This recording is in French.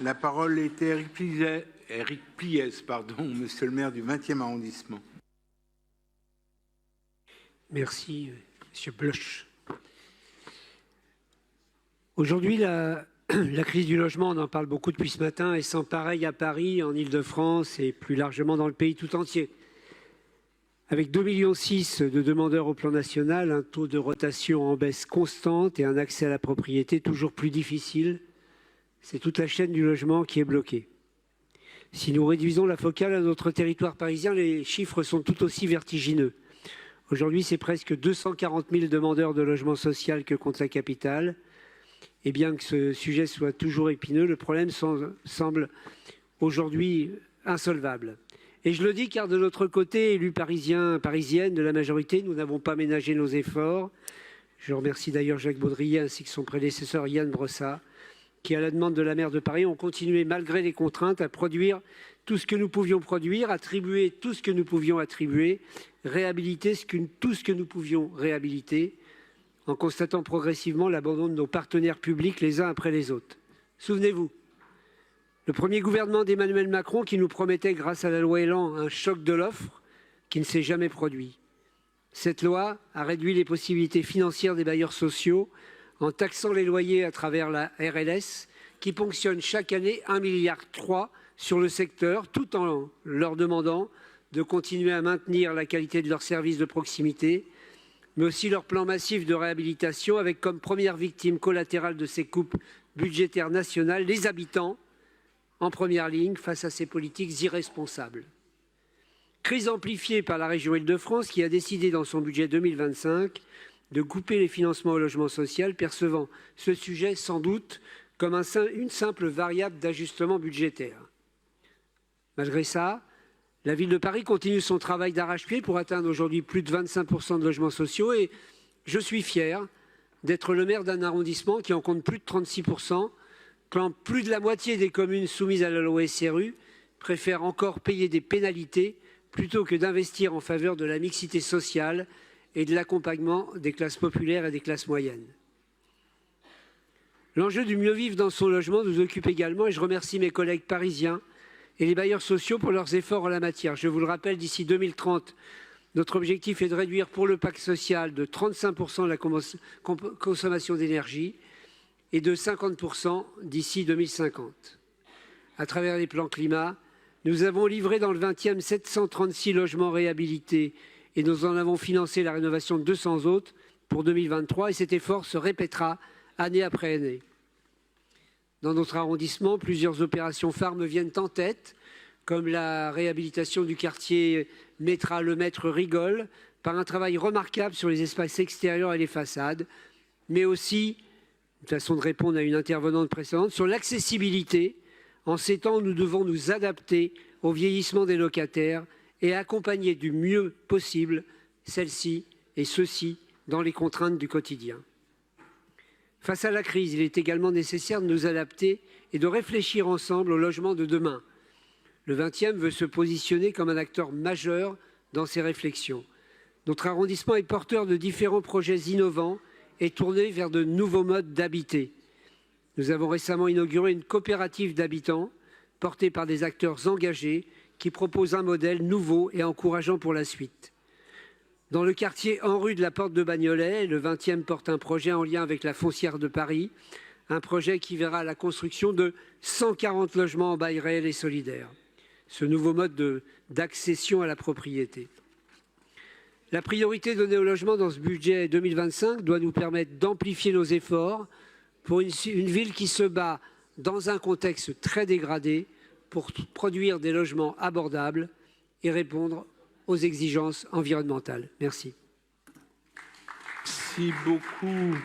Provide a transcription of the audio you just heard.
La parole est à Éric Pliès, monsieur le maire du 20e arrondissement. Merci, monsieur Bloch. Aujourd'hui, la crise du logement, on en parle beaucoup depuis ce matin, est sans pareil à Paris, en Île-de-France et plus largement dans le pays tout entier. Avec 2,6 millions de demandeurs au plan national, un taux de rotation en baisse constante et un accès à la propriété toujours plus difficile, c'est toute la chaîne du logement qui est bloquée. Si nous réduisons la focale à notre territoire parisien, les chiffres sont tout aussi vertigineux. Aujourd'hui, c'est presque 240 000 demandeurs de logement social que compte la capitale. Et bien que ce sujet soit toujours épineux, le problème semble aujourd'hui insolvable. Et je le dis car de notre côté, élus parisiens, parisiennes de la majorité, nous n'avons pas ménagé nos efforts. Je remercie d'ailleurs Jacques Baudrier ainsi que son prédécesseur Yann Brossat, qui à la demande de la maire de Paris ont continué malgré les contraintes à produire tout ce que nous pouvions produire, attribuer tout ce que nous pouvions attribuer, réhabiliter tout ce que nous pouvions réhabiliter, en constatant progressivement l'abandon de nos partenaires publics les uns après les autres. Souvenez-vous, le premier gouvernement d'Emmanuel Macron qui nous promettait, grâce à la loi Elan, un choc de l'offre qui ne s'est jamais produit. Cette loi a réduit les possibilités financières des bailleurs sociaux en taxant les loyers à travers la RLS qui ponctionne chaque année 1,3 milliard sur le secteur tout en leur demandant de continuer à maintenir la qualité de leurs services de proximité, mais aussi leur plan massif de réhabilitation avec comme première victime collatérale de ces coupes budgétaires nationales les habitants en première ligne face à ces politiques irresponsables. Crise amplifiée par la région Île-de-France qui a décidé dans son budget 2025 de couper les financements au logement social, percevant ce sujet sans doute comme une simple variable d'ajustement budgétaire. Malgré ça, la ville de Paris continue son travail d'arrache-pied pour atteindre aujourd'hui plus de 25% de logements sociaux et je suis fier d'être le maire d'un arrondissement qui en compte plus de 36%, quand plus de la moitié des communes soumises à la loi SRU préfèrent encore payer des pénalités plutôt que d'investir en faveur de la mixité sociale et de l'accompagnement des classes populaires et des classes moyennes. L'enjeu du mieux vivre dans son logement nous occupe également et je remercie mes collègues parisiens et les bailleurs sociaux pour leurs efforts en la matière. Je vous le rappelle, d'ici 2030, notre objectif est de réduire pour le pacte social de 35% la consommation d'énergie et de 50% d'ici 2050. À travers les plans climat, nous avons livré dans le 20e 736 logements réhabilités et nous en avons financé la rénovation de 200 autres pour 2023 et cet effort se répétera année après année. Dans notre arrondissement, plusieurs opérations phares me viennent en tête, comme la réhabilitation du quartier Métra Le Maître Rigole, par un travail remarquable sur les espaces extérieurs et les façades, mais aussi, une façon de répondre à une intervenante précédente, sur l'accessibilité. En ces temps où nous devons nous adapter au vieillissement des locataires et accompagner du mieux possible celles-ci et ceux-ci dans les contraintes du quotidien. Face à la crise, il est également nécessaire de nous adapter et de réfléchir ensemble au logement de demain. Le 20e veut se positionner comme un acteur majeur dans ces réflexions. Notre arrondissement est porteur de différents projets innovants et tourné vers de nouveaux modes d'habiter. Nous avons récemment inauguré une coopérative d'habitants portée par des acteurs engagés qui propose un modèle nouveau et encourageant pour la suite. Dans le quartier en rue de la Porte de Bagnolet, le 20e porte un projet en lien avec la Foncière de Paris, un projet qui verra la construction de 140 logements en bail réel et solidaire. Ce nouveau mode d'accession à la propriété. La priorité donnée au logement dans ce budget 2025 doit nous permettre d'amplifier nos efforts pour une ville qui se bat dans un contexte très dégradé pour produire des logements abordables et répondre aux exigences environnementales. Merci. Merci beaucoup.